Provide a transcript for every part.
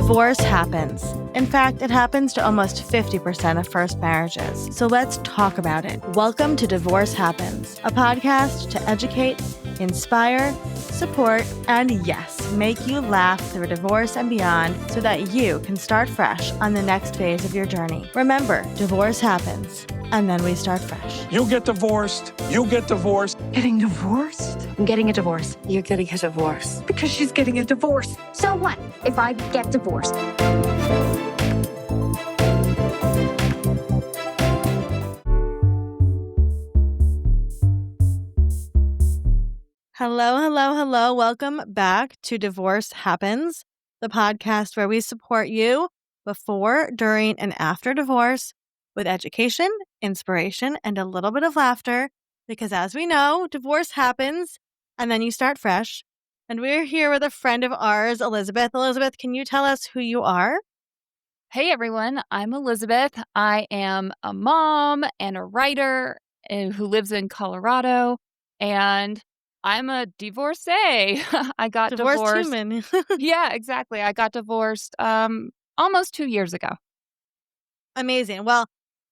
Divorce happens. In fact, it happens to almost 50% of first marriages. So let's talk about it. Welcome to Divorce Happens, a podcast to educate, inspire, support, and yes, make you laugh through divorce and beyond so that you can start fresh on the next phase of your journey. Remember, divorce happens, and then we start fresh. You get divorced. You get divorced. Getting divorced? I'm getting a divorce. You're getting a divorce. Because she's getting a divorce. So what if I get divorced? Hello. Welcome back to Divorce Happens, the podcast where we support you before, during, and after divorce with education, inspiration, and a little bit of laughter. Because as we know, divorce happens and then you start fresh. And we're here with a friend of ours, Elizabeth. Elizabeth, can you tell us who you are? Hey everyone, I'm Elizabeth. I am a mom and a writer who lives in Colorado, and I'm a divorcee. I got divorced. Human. Yeah, exactly. I got divorced almost 2 years ago. Amazing. Well,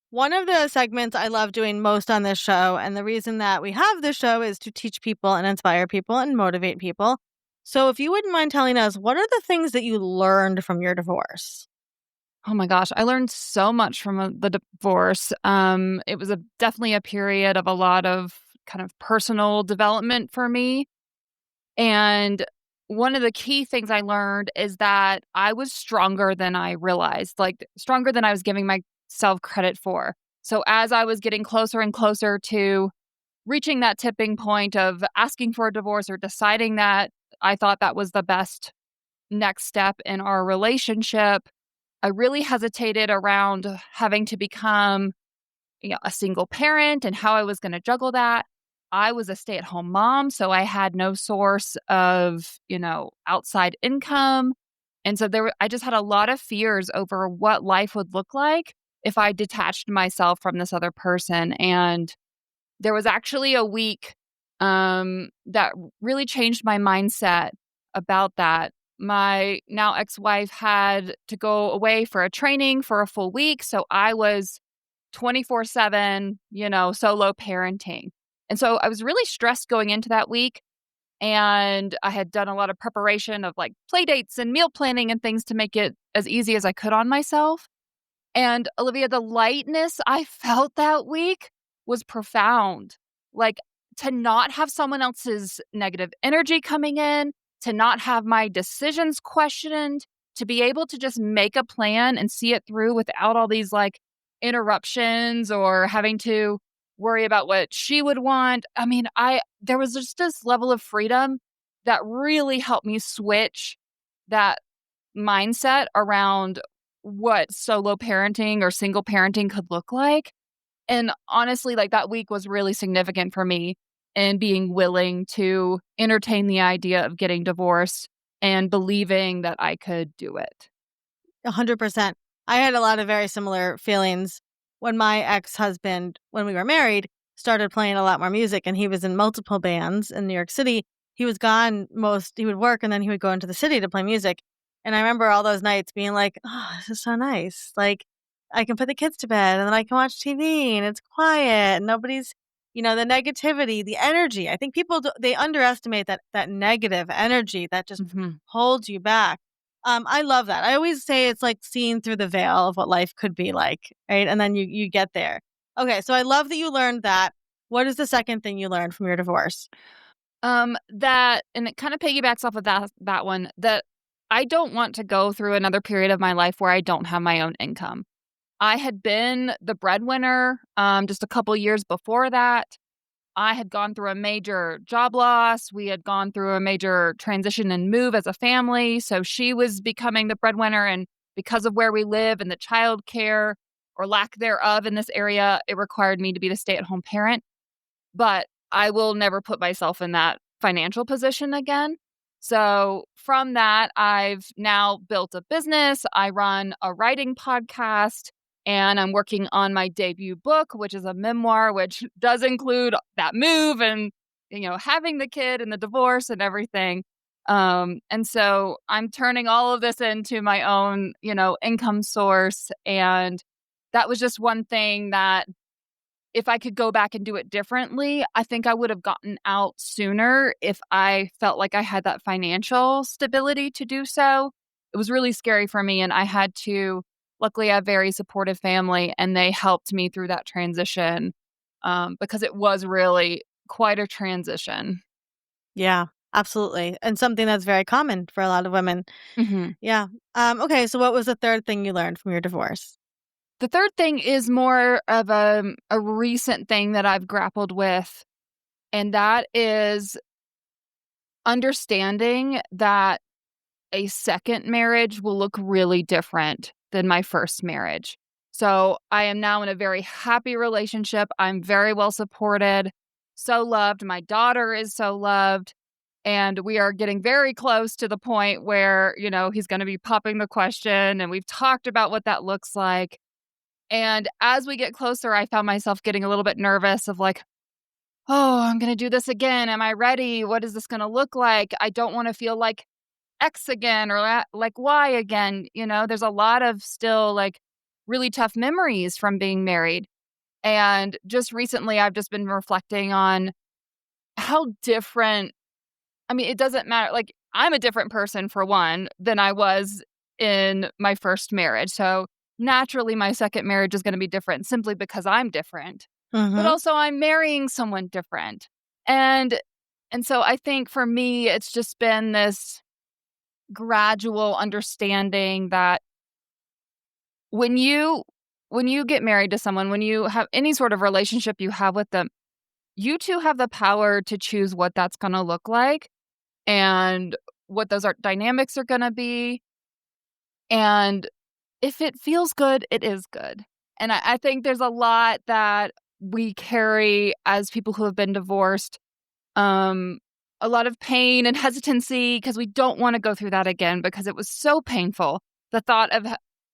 one of the segments I love doing most on this show, and the reason that we have this show is to teach people and inspire people and motivate people. So if you wouldn't mind telling us, what are the things that you learned from your divorce? Oh my gosh, I learned so much from the divorce. It was definitely a period of a lot of kind of personal development for me. And one of the key things I learned is that I was stronger than I realized, like stronger than I was giving myself credit for. So as I was getting closer and closer to reaching that tipping point of asking for a divorce or deciding that I thought that was the best next step in our relationship, I really hesitated around having to become a single parent and how I was going to juggle that. I was a stay-at-home mom, so I had no source of, outside income. And so I just had a lot of fears over what life would look like if I detached myself from this other person. And there was actually a week that really changed my mindset about that. My now ex-wife had to go away for a training for a full week. So I was 24/7, solo parenting. And so I was really stressed going into that week. And I had done a lot of preparation of like play dates and meal planning and things to make it as easy as I could on myself. And Olivia, the lightness I felt that week was profound. Like to not have someone else's negative energy coming in, to not have my decisions questioned, to be able to just make a plan and see it through without all these like interruptions or having to worry about what she would want. I mean, there was just this level of freedom that really helped me switch that mindset around what solo parenting or single parenting could look like. And honestly, like that week was really significant for me in being willing to entertain the idea of getting divorced and believing that I could do it. 100%. I had a lot of very similar feelings when my ex-husband, when we were married, started playing a lot more music, and he was in multiple bands in New York City. He was gone he would work and then he would go into the city to play music. And I remember all those nights being like, oh, this is so nice. Like I can put the kids to bed and then I can watch TV and it's quiet and nobody's, the negativity, the energy. I think people, they underestimate that negative energy that just holds you back. I love that. I always say it's like seeing through the veil of what life could be like, right? And then you get there. Okay, so I love that you learned that. What is the second thing you learned from your divorce? That, and it kind of piggybacks off of that one, that I don't want to go through another period of my life where I don't have my own income. I had been the breadwinner just a couple years before that. I had gone through a major job loss. We had gone through a major transition and move as a family. So she was becoming the breadwinner. And because of where we live and the child care or lack thereof in this area, it required me to be the stay-at-home parent. But I will never put myself in that financial position again. So from that, I've now built a business. I run a writing podcast. And I'm working on my debut book, which is a memoir, which does include that move and, having the kid and the divorce and everything. And so I'm turning all of this into my own, income source. And that was just one thing that if I could go back and do it differently, I think I would have gotten out sooner if I felt like I had that financial stability to do so. It was really scary for me, and I had to luckily, I have a very supportive family, and they helped me through that transition, because it was really quite a transition. Yeah, absolutely. And something that's very common for a lot of women. Mhm. Yeah. Okay, so what was the third thing you learned from your divorce? The third thing is more of a recent thing that I've grappled with, and that is understanding that a second marriage will look really different than my first marriage. So I am now in a very happy relationship. I'm very well supported, so loved. My daughter is so loved. And we are getting very close to the point where, he's going to be popping the question. And we've talked about what that looks like. And as we get closer, I found myself getting a little bit nervous of like, oh, I'm going to do this again. Am I ready? What is this going to look like? I don't want to feel like X again or like Y again. There's a lot of still like really tough memories from being married. And just recently, I've just been reflecting on how different, I mean, it doesn't matter. Like, I'm a different person for one than I was in my first marriage. So naturally, my second marriage is going to be different simply because I'm different. But Mhm. also, I'm marrying someone different. And and so I think for me, it's just been this gradual understanding that when you when you get married to someone, when you have any sort of relationship you have with them, you two have the power to choose what that's going to look like and what those dynamics are going to be. And if it feels good, it is good. And I think there's a lot that we carry as people who have been divorced, um, a lot of pain and hesitancy because we don't want to go through that again because it was so painful. The thought of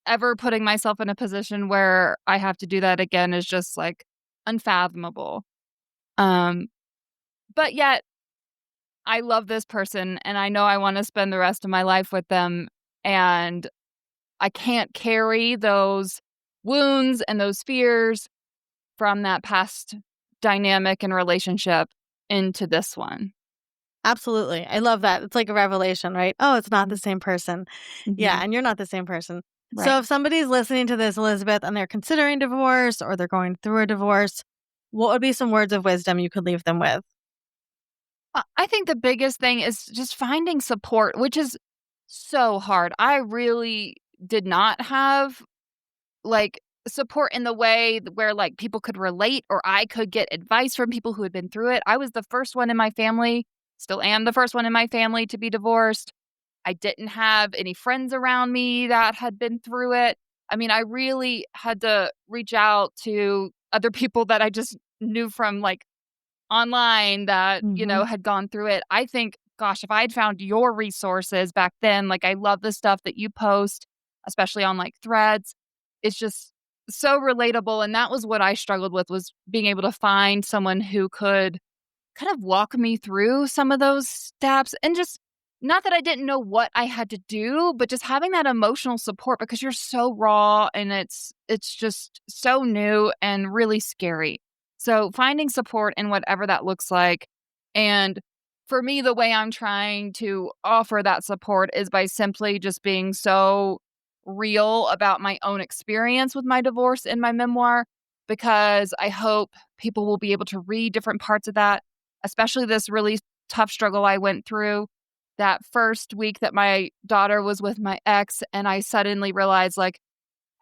ever putting myself in a position where I have to do that again is just like unfathomable. Um, but yet I love this person and I know I want to spend the rest of my life with them. And I can't carry those wounds and those fears from that past dynamic and relationship into this one. Absolutely. I love that. It's like a revelation, right? Oh, it's not the Mhm. same person. Yeah, Mhm. and you're not the same person. Right. So if somebody's listening to this, Elizabeth, and they're considering divorce or they're going through a divorce, what would be some words of wisdom you could leave them with? I think the biggest thing is just finding support, which is so hard. I really did not have like support in the way where like people could relate or I could get advice from people who had been through it. I was the first one in my family, still am the first one in my family to be divorced. I didn't have any friends around me that had been through it. I mean, I really had to reach out to other people that I just knew from like online that, Mhm. had gone through it. I think, gosh, if I had found your resources back then, like I love the stuff that you post, especially on like threads. It's just so relatable. And that was what I struggled with was being able to find someone who could kind of walk me through some of those steps and just not that I didn't know what I had to do, but just having that emotional support because you're so raw and it's just so new and really scary. So finding support in whatever that looks like. And for me, the way I'm trying to offer that support is by simply just being so real about my own experience with my divorce in my memoir, because I hope people will be able to read different parts of that, especially this really tough struggle I went through that first week that my daughter was with my ex. And I suddenly realized, like,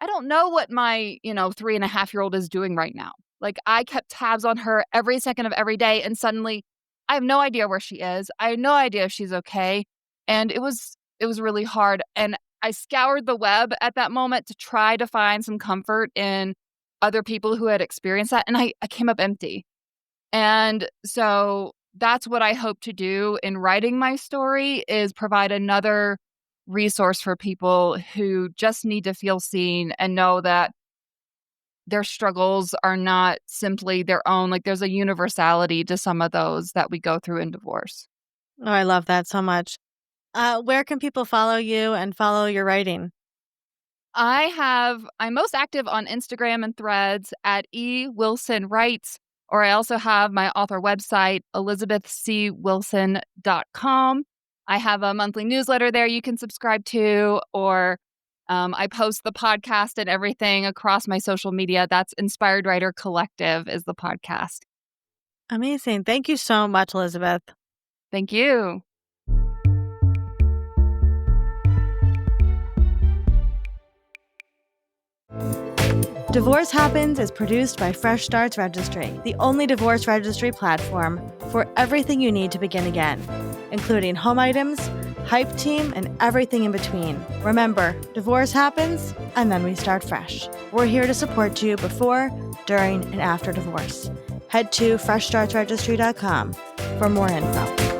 I don't know what my, 3.5-year-old is doing right now. Like, I kept tabs on her every second of every day. And suddenly I have no idea where she is. I have no idea if she's okay. And it was really hard. And I scoured the web at that moment to try to find some comfort in other people who had experienced that. And I came up empty. And so that's what I hope to do in writing my story is provide another resource for people who just need to feel seen and know that their struggles are not simply their own. Like there's a universality to some of those that we go through in divorce. Oh, I love that so much. Where can people follow you and follow your writing? I'm most active on Instagram and Threads at @ewilsonwrites, or I also have my author website, elizabethcwilson.com. I have a monthly newsletter there you can subscribe to, or I post the podcast and everything across my social media. That's Inspired Writer Collective is the podcast. Amazing. Thank you so much, Elizabeth. Thank you. Divorce Happens is produced by Fresh Starts Registry, the only divorce registry platform for everything you need to begin again, including home items, hype team, and everything in between. Remember, divorce happens, and then we start fresh. We're here to support you before, during, and after divorce. Head to freshstartsregistry.com for more info.